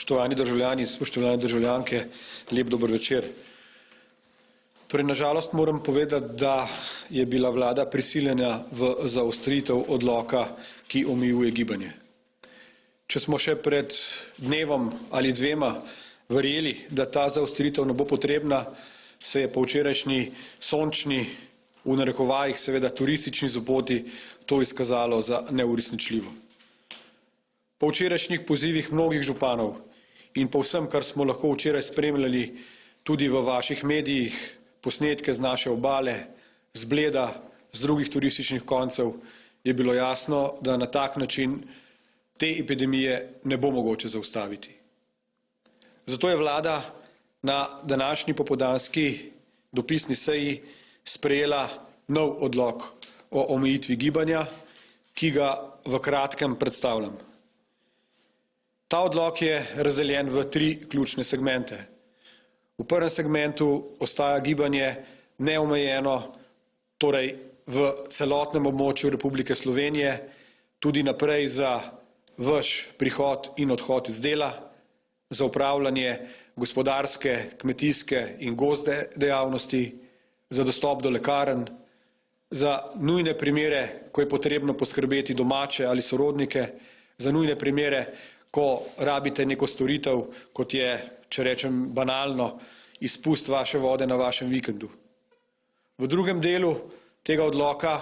Spoštovani državljani, spoštovane državljanke, lep dober večer. Torej, nažalost moram povedati, da je bila vlada prisiljena v zaostritev odloka, ki omejuje gibanje. Če smo še pred dnevom ali dvema verjeli, da ta zaostritev ne bo potrebna, se je po včerajšnji sončni, v narekovajih seveda turistični soboti, to izkazalo za neuresničljivo. Po včerajšnjih pozivih mnogih županov in po vsem, kar smo lahko včeraj spremljali tudi v vaših medijih, posnetke z naše obale, z Bleda, z drugih turističnih koncev, je bilo jasno, da na tak način te epidemije ne bo mogoče zaustaviti. Zato je vlada na današnji popoldanski dopisni seji sprejela nov odlok o omejitvi gibanja, ki ga v kratkem predstavljam. Ta odlok je razdeljen v 3 ključne segmente. V prvem segmentu ostaja gibanje neomejeno, torej v celotnem območju Republike Slovenije, tudi naprej za vaš prihod in odhod iz dela, za upravljanje gospodarske, kmetijske in gozdne dejavnosti, za dostop do lekarn, za nujne primere, ko je potrebno poskrbeti domače ali sorodnike, za nujne primere, ko rabite neko storitev, kot je, če rečem banalno, izpust vaše vode na vašem vikendu. V drugem delu tega odloka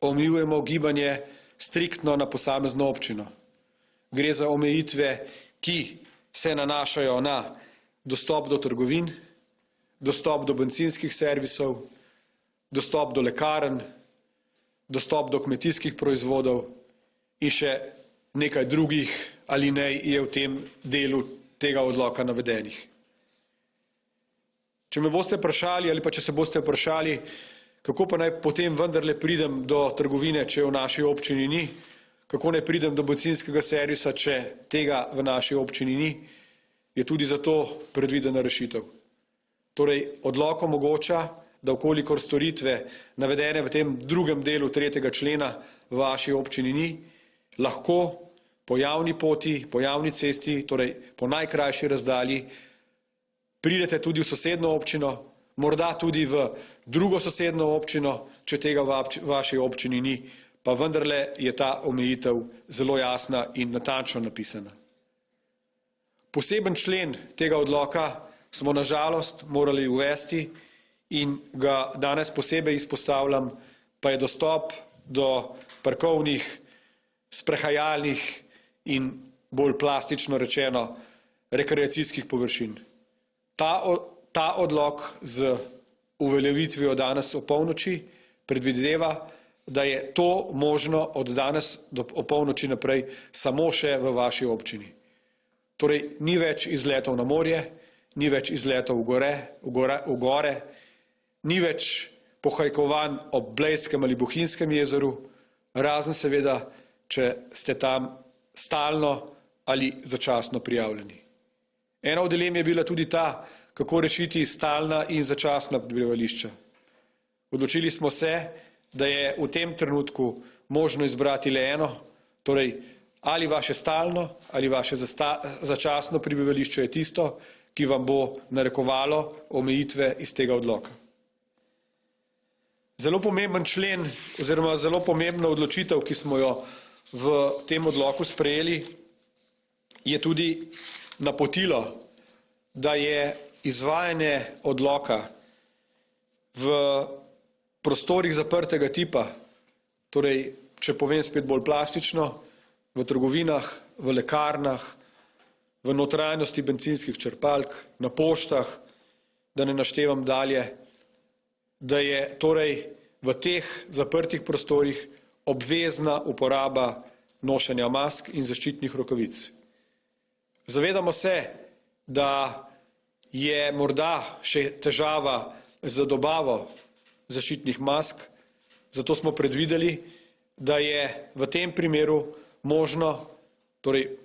omejujemo gibanje striktno na posamezno občino. Gre za omejitve, ki se nanašajo na dostop do trgovin, dostop do bencinskih servisov, dostop do lekarn, dostop do kmetijskih proizvodov in še nekaj drugih alinej je v tem delu tega odloka navedenih. Če me boste vprašali ali pa če se boste vprašali, kako pa naj potem vendarle pridem do trgovine, če v naši občini ni, kako naj pridem do bencinskega servisa, če tega v naši občini ni, je tudi za to predvidena rešitev. Torej, odlok omogoča, da vkolikor storitve navedene v tem drugem delu 3. člena v vaši občini ni, lahko po javni poti, po javni cesti, torej po najkrajši razdalji, pridete tudi v sosednjo občino, morda tudi v drugo sosednjo občino, če tega v vaši občini ni, pa vendarle je ta omejitev zelo jasna in natančno napisana. Poseben člen tega odloka smo na žalost morali uvesti in ga danes posebej izpostavljam, pa je dostop do parkovnih, sprehajalnih in bolj plastično rečeno rekreacijskih površin. Ta odlok z uveljavitvijo danes opolnoči predvideva, da je to možno od danes do opolnoči naprej samo še v vaši občini. Torej, ni več izletov na morje, ni več izletov v gore, ni več pohajkovanj ob Blejskem ali Bohinjskem jezeru, razen seveda, če ste tam stalno ali začasno prijavljeni. Ena od dilem je bila tudi ta, kako rešiti stalna in začasna prebivališča. Odločili smo se, da je v tem trenutku možno izbrati le eno, torej ali vaše stalno ali vaše začasno prebivališče je tisto, ki vam bo narekovalo omejitve iz tega odloka. Zelo pomemben člen oziroma zelo pomembna odločitev, ki smo jo v tem odloku sprejeli, je tudi napotilo, da je izvajanje odloka v prostorih zaprtega tipa, torej, če povem spet bolj plastično, v trgovinah, v lekarnah, v notranjosti bencinskih črpalk, na poštah, da ne naštevam dalje, da je torej v teh zaprtih prostorih obvezna uporaba nošenja mask in zaščitnih rokavic. Zavedamo se, da je morda še težava z dobavo zaščitnih mask, zato smo predvideli, da je v tem primeru možno, torej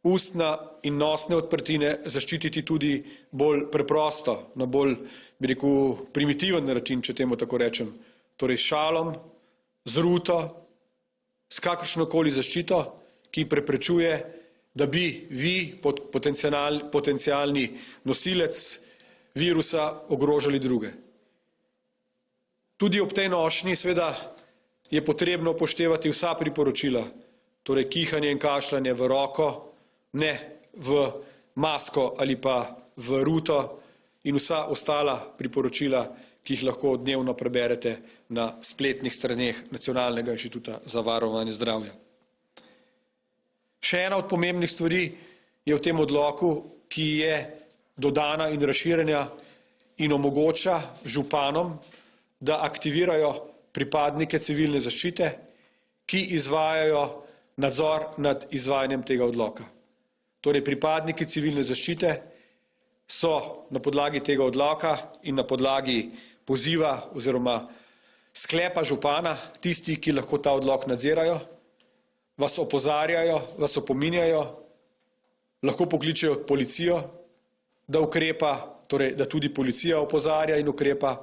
ustna in nosne odprtine zaščititi tudi bolj preprosto, na bolj, bi rekel, primitiven način, če temu tako rečem, torej šalom, z ruto, s kakršnokoli zaščito, ki preprečuje da bi vi, potencialni nosilec virusa, ogrožali druge. Tudi ob tej nošnji seveda je potrebno upoštevati vsa priporočila, torej kihanje in kašljanje v roko, ne v masko ali pa v ruto in vsa ostala priporočila, ki jih lahko dnevno preberete na spletnih straneh Nacionalnega inštituta za varovanje zdravja. Še ena od pomembnih stvari je v tem odloku, ki je dodana in razširjena in omogoča županom, da aktivirajo pripadnike civilne zaščite, ki izvajajo nadzor nad izvajanjem tega odloka. Torej pripadniki civilne zaščite so na podlagi tega odloka in na podlagi poziva oziroma sklepa župana tisti, ki lahko ta odlok nadzirajo, vas opozarjajo, vas opominjajo, lahko pokličejo policijo, da ukrepa, torej da tudi policija opozarja in ukrepa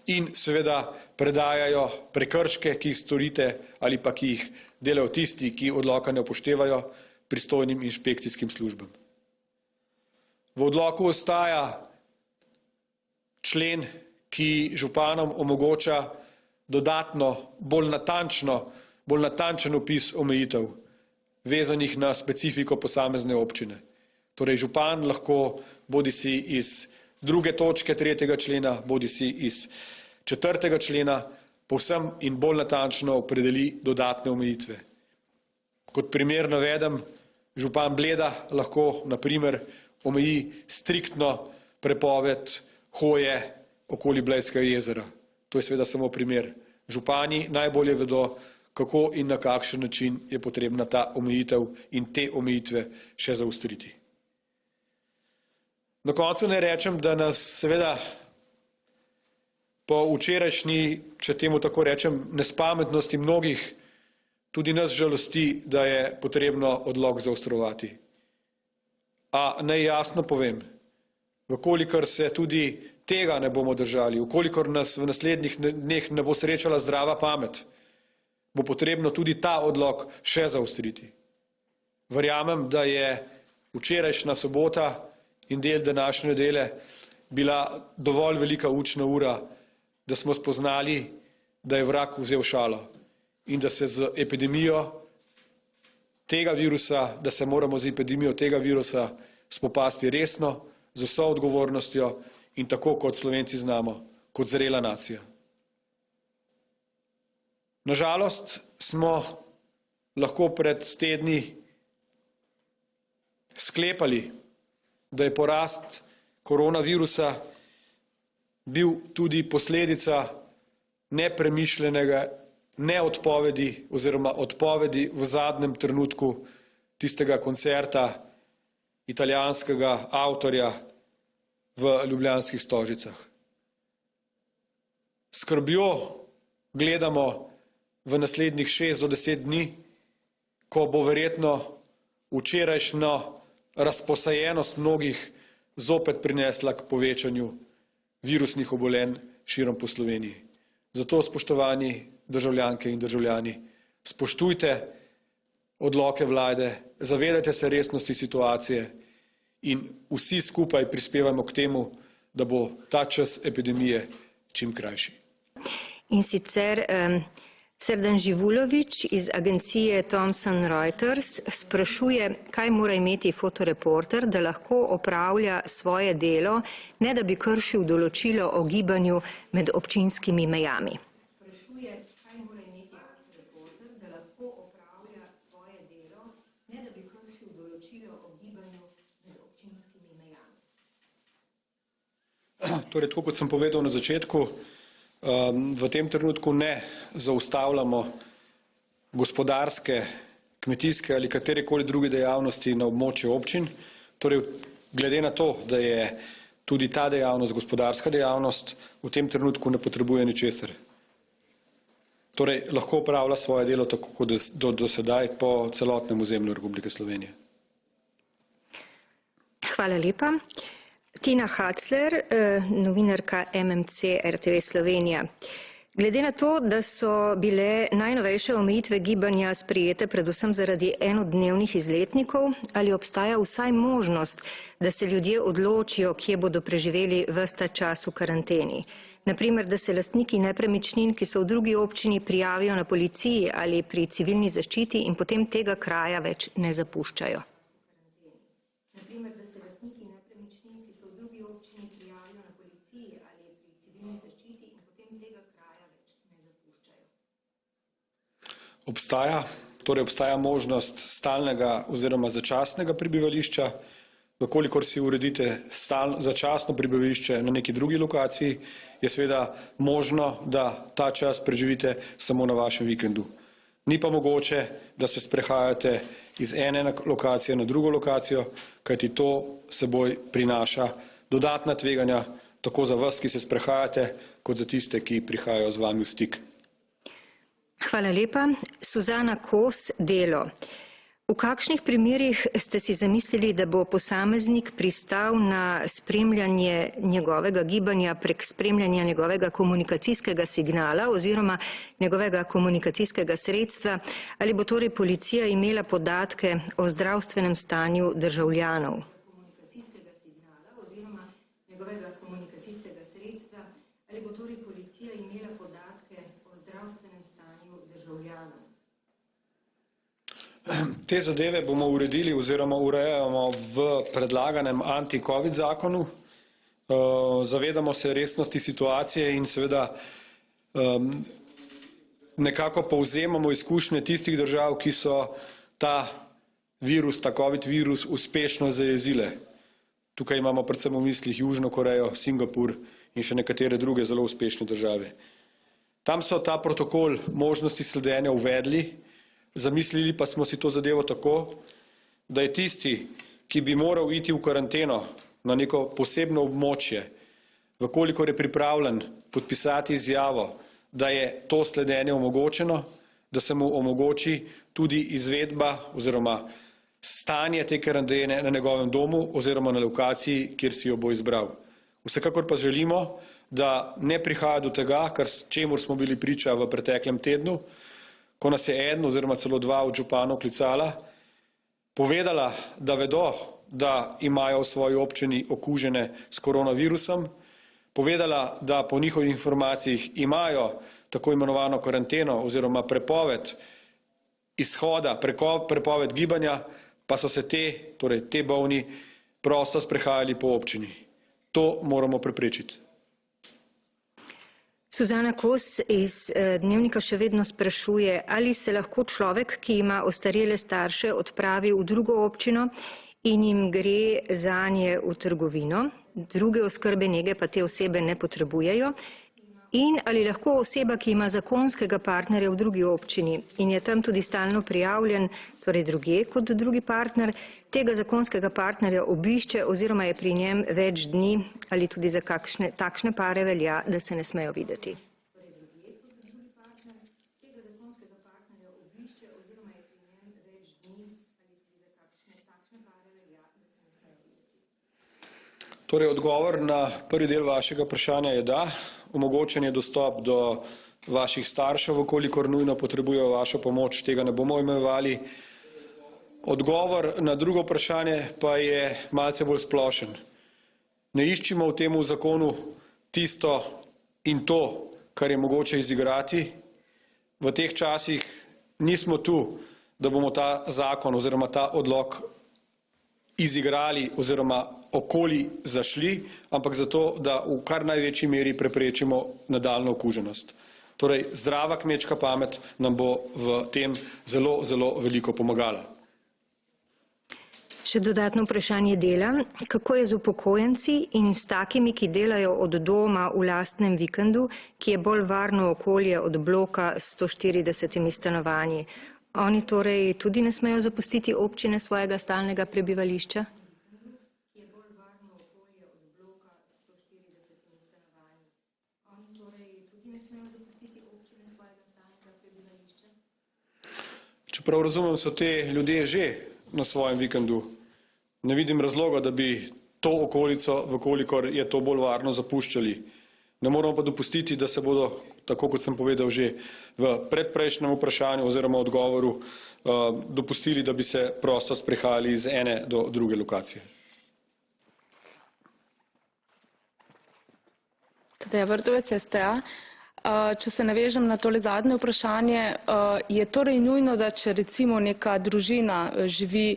in seveda predajajo prekrške, ki jih storite ali pa ki jih delajo tisti, ki odloka ne upoštevajo, pristojnim inšpekcijskim službam. V odloku ostaja člen, ki županom omogoča dodatno, bolj natančen opis omejitev, vezanih na specifiko posamezne občine. Torej župan lahko bodisi iz 2. točke 3. člena, bodisi iz 4. člena povsem in bolj natančno opredeli dodatne omejitve. Kot primer navedem, župan Bleda lahko na primer omeji striktno prepoved hoje okoli Blejskega jezera. To je seveda samo primer. Župani najbolje vedo, kako in na kakšen način je potrebna ta omejitev in te omejitve še zaostriti. Na koncu naj rečem, da nas seveda po včerajšnji, če temu tako rečem, nespametnosti mnogih, tudi nas žalosti, da je potrebno odlok zaostrovati. A naj jasno povem, vkolikor se tudi tega ne bomo držali, vkolikor nas v naslednjih dneh ne bo srečala zdrava pamet, bo potrebno tudi ta odlok še zaostriti. Verjamem, da je včerajšnja sobota in del današnje nedelje bila dovolj velika učna ura, da smo spoznali, da je vrag vzel šalo in da se z epidemijo tega virusa, da se moramo z epidemijo tega virusa spopasti resno, z vso odgovornostjo in tako, kot Slovenci znamo, kot zrela nacija. Nažalost smo lahko pred tedni sklepali, da je porast koronavirusa bil tudi posledica nepremišljenega neodpovedi oziroma odpovedi v zadnjem trenutku tistega koncerta italijanskega avtorja v ljubljanskih Stožicah. Skrbjo gledamo v naslednjih 6 do 10 dni, ko bo verjetno včerajšnjo razposajenost mnogih zopet prinesla k povečanju virusnih obolenj širom po Sloveniji. Zato, spoštovani državljanke in državljani, spoštujte odloke vlade, zavedajte se resnosti situacije in vsi skupaj prispevamo k temu, da bo ta čas epidemije čim krajši. In sicer Srdan Živulović iz agencije Thomson Reuters sprašuje, kaj mora imeti fotoreporter, da lahko opravlja svoje delo, ne da bi kršil določilo o gibanju med občinskimi mejami. Sprašuje, kaj mora imeti fotoreporter, da lahko opravlja svoje delo, ne da bi kršil določilo o gibanju med občinskimi mejami. Torej, tako kot sem povedal na začetku, v tem trenutku ne zaustavljamo gospodarske, kmetijske ali katerekoli druge dejavnosti na območju občin. Torej, glede na to, da je tudi ta dejavnost gospodarska dejavnost, v tem trenutku ne potrebuje ničesar. Torej, lahko opravlja svoje delo tako kot do sedaj po celotnem ozemlju Republike Slovenije. Hvala lepa. Tina Hacler, novinarka MMC RTV Slovenija. Glede na to, da so bile najnovejše omejitve gibanja sprejete predvsem zaradi enodnevnih izletnikov, ali obstaja vsaj možnost, da se ljudje odločijo, kje bodo preživeli ves ta čas v karanteni? Naprimer, da se lastniki nepremičnin, ki so v drugi občini, prijavijo na policiji ali pri civilni zaščiti in potem tega kraja več ne zapuščajo. Naprimer, da se lastniki nepremičnin, ki so v drugi občini, prijavijo na policiji ali pri civilni zaščiti in potem tega kraja več ne zapuščajo. Obstaja možnost stalnega oziroma začasnega prebivališča. Vkolikor si uredite začasno prebivališče na neki drugi lokaciji, je seveda možno, da ta čas preživite samo na vašem vikendu. Ni pa mogoče, da se sprehajate iz ene lokacije na drugo lokacijo, kajti to seboj prinaša dodatna tveganja tako za vas, ki se sprehajate, kot za tiste, ki prihajajo z vami v stik. Hvala lepa. Suzana Kos, Delo. V kakšnih primerih ste si zamislili, da bo posameznik pristal na spremljanje njegovega gibanja prek spremljanja njegovega komunikacijskega signala oziroma njegovega komunikacijskega sredstva, ali bo torej policija imela podatke o zdravstvenem stanju državljanov? Ali bo torej policija imela podatke o zdravstvenem stanju državljanov? Te zadeve bomo uredili oziroma urejamo v predlaganem anti-covid zakonu. Zavedamo se resnosti situacije in seveda nekako povzemamo izkušnje tistih držav, ki so ta virus, ta covid virus uspešno zajezile. Tukaj imamo predvsem v mislih Južno Korejo, Singapur in še nekatere druge zelo uspešne države. Tam so ta protokol možnosti sledenja uvedli. Zamislili pa smo si to zadevo tako, da je tisti, ki bi moral iti v karanteno na neko posebno območje, vkolikor je pripravljen podpisati izjavo, da je to sledenje omogočeno, da se mu omogoči tudi izvedba oziroma stanje te karantene na njegovem domu oziroma na lokaciji, kjer si jo bo izbral. Vsekakor pa želimo, da ne prihaja do tega, čemur smo bili priča v preteklem tednu, ko nas je eden oziroma celo dva od županov klicala, povedala, da vedo, da imajo v svoji občini okužene s koronavirusom, povedala, da po njihovih informacijah imajo tako imenovano karanteno oziroma prepoved izhoda, prepoved gibanja, pa so se te bolni prosto sprehajali po občini. To moramo preprečiti. Suzana Kos iz Dnevnika še vedno sprašuje, ali se lahko človek, ki ima ostarele starše, odpravi v drugo občino in jim gre zanje v trgovino, druge oskrbe nege pa te osebe ne potrebujejo, in ali lahko oseba, ki ima zakonskega partnerja v drugi občini in je tam tudi stalno prijavljen, torej drugje kot drugi partner, tega zakonskega partnerja obišče oziroma je pri njem več dni, ali tudi za takšne pare velja, da se ne smejo videti. Torej, odgovor na prvi del vašega vprašanja je da. Omogočen je dostop do vaših staršev, vkolikor nujno potrebujejo vašo pomoč, tega ne bomo omejevali. Odgovor na drugo vprašanje pa je malce bolj splošen. Ne iščimo v tem zakonu tisto in to, kar je mogoče izigrati. V teh časih nismo tu, da bomo ta zakon oziroma ta odlok izigrali oziroma okoli zašli, ampak zato, da v kar največji meri preprečimo nadaljnjo okuženost. Torej, zdrava kmečka pamet nam bo v tem zelo, zelo veliko pomagala. Še dodatno vprašanje Dela. Kako je z upokojenci in s takimi, ki delajo od doma v lastnem vikendu, ki je bolj varno okolje od bloka s 140 stanovanji? Oni torej tudi ne smejo zapustiti občine svojega stalnega prebivališča? Čeprav razumem, so te ljudje že na svojem vikendu. Ne vidim razloga, da bi to okolico, vkolikor je to bolj varno, zapuščali. Ne moramo pa dopustiti, da se bodo, tako kot sem povedal že v predprejšnjem vprašanju oziroma odgovoru, dopustili, da bi se prosto sprehajali iz ene do druge lokacije. Tadeja Vrtovec, STA. Če se navežem na tole zadnje vprašanje, je torej nujno, da če recimo neka družina živi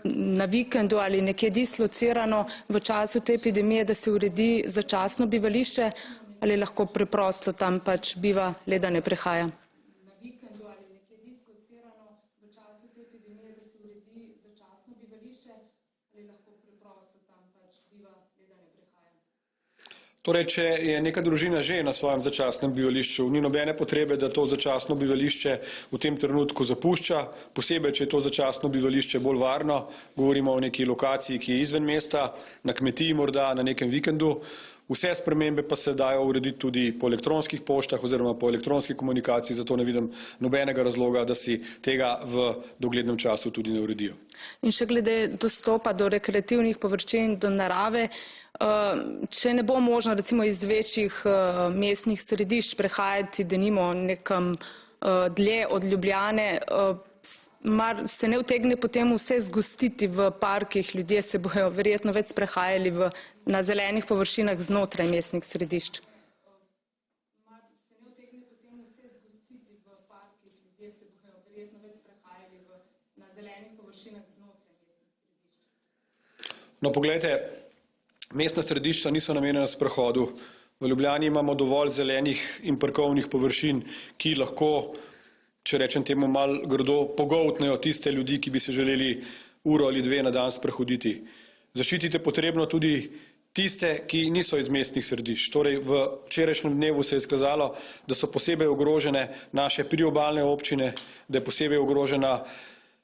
na vikendu ali nekje dislocirano v času te epidemije, da se uredi začasno bivališče, ali lahko preprosto tam pač biva, le da ne prehaja? Na vikendu ali nekje dislocirano v času te epidemije, da se uredi začasno bivališče, ali lahko preprosto tam pač biva, le da ne prehaja? Torej, če je neka družina že na svojem začasnem bivališču, ni nobene potrebe, da to začasno bivališče v tem trenutku zapušča, posebej, če je to začasno bivališče bolj varno, govorimo o neki lokaciji, ki je izven mesta, na kmetiji morda, na nekem vikendu. Vse spremembe pa se dajo urediti tudi po elektronskih poštah oziroma po elektronski komunikaciji, zato ne vidim nobenega razloga, da si tega v doglednem času tudi ne uredijo. In še glede dostopa do rekreativnih površin, do narave, če ne bo možno recimo iz večjih mestnih središč prehajati denimo nekam dlje od Ljubljane, mar se ne utegne potem vse zgostiti v parkih, ljudje se bojo verjetno več sprehajali na zelenih površinah znotraj mestnih središč. Mar se ne utegne potem vse zgostiti v parkih, ljudje se bojo verjetno več sprehajali na zelenih površinah znotraj mestnih središč. No, poglejte, mestna središča niso namenjena sprehodu. V Ljubljani imamo dovolj zelenih in parkovnih površin, ki lahko, če rečem temu malo grdo, pogoltnejo tiste ljudi, ki bi se želeli uro ali dve na dan sprehoditi. Zaščititi je potrebno tudi tiste, ki niso iz mestnih središč. Torej, v včerajšnjem dnevu se je izkazalo, da so posebej ogrožene naše priobalne občine, da je posebej ogrožena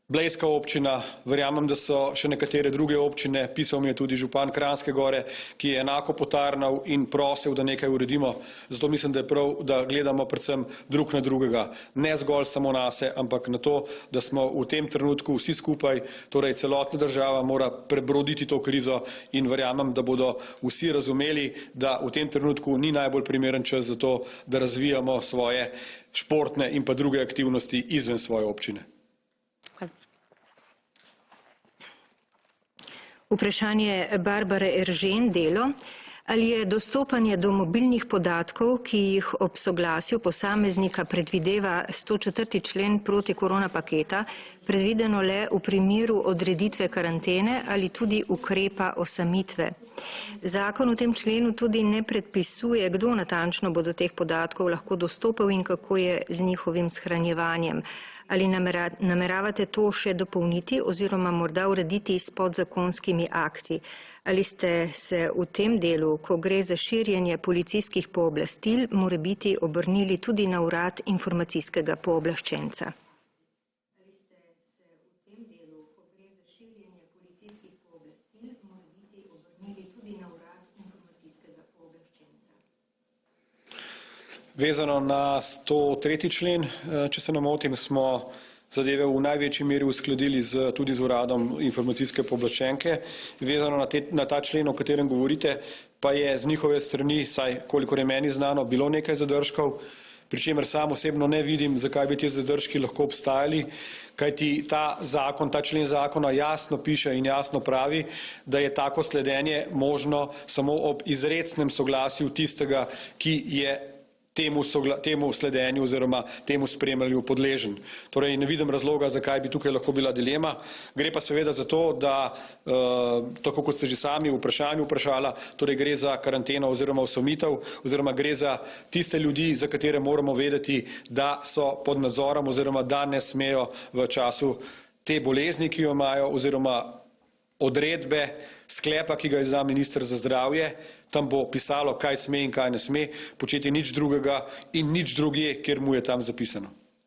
Blejska občina, verjamem, da so še nekatere druge občine, pisal mi je tudi župan Kranjske Gore, ki je enako potarnal in prosil, da nekaj uredimo. Zato mislim, da je prav, da gledamo predvsem drug na drugega. Ne zgolj samo nase, ampak na to, da smo v tem trenutku vsi skupaj, torej celotna država mora prebroditi to krizo in verjamem, da bodo vsi razumeli, da v tem trenutku ni najbolj primeren čas za to, da razvijamo svoje športne in pa druge aktivnosti izven svoje občine. Vprašanje Barbare Eržen, Delo. Ali je dostopanje do mobilnih podatkov, ki jih ob soglasju posameznika predvideva 104. člen protikorona paketa, predvideno le v primeru odreditve karantene ali tudi ukrepa osamitve? Zakon v tem členu tudi ne predpisuje, kdo natančno bo do teh podatkov lahko dostopal in kako je z njihovim shranjevanjem. Ali nameravate to še dopolniti oziroma morda urediti s podzakonskimi akti? Ali ste se v tem delu, ko gre za širjenje policijskih pooblastil, morebiti obrnili tudi na urad informacijskega pooblaščenca? Ali ste se v tem delu, ko gre za širjenje policijskih pooblastil, morebiti obrnili tudi na urad informacijskega pooblaščenca? Vezano na 103. člen, če se ne motim, smo zadeve v največji meri uskladili tudi z uradom informacijske pooblaščenke. Vezano na ta člen, o katerem govorite, pa je z njihove strani, saj kolikor je meni znano, bilo nekaj zadržkov, pri čemer sam osebno ne vidim, zakaj bi ti zadržki lahko obstajali, kajti ta člen zakona jasno piše in jasno pravi, da je tako sledenje možno samo ob izrecnem soglasju tistega, ki je temu sledenju oziroma temu spremljanju podležen. Torej ne vidim razloga, zakaj bi tukaj lahko bila dilema. Gre pa seveda za to, da, tako kot ste že sami v vprašanju vprašala, torej gre za karanteno oziroma osamitev, oziroma gre za tiste ljudi, za katere moramo vedeti, da so pod nadzorom oziroma da ne smejo v času te bolezni, ki jo imajo, oziroma odredbe, sklepa, ki ga izda minister za zdravje, tam bo pisalo, kaj sme in kaj ne sme početi, nič drugega in nič drugje, kjer mu je tam zapisano.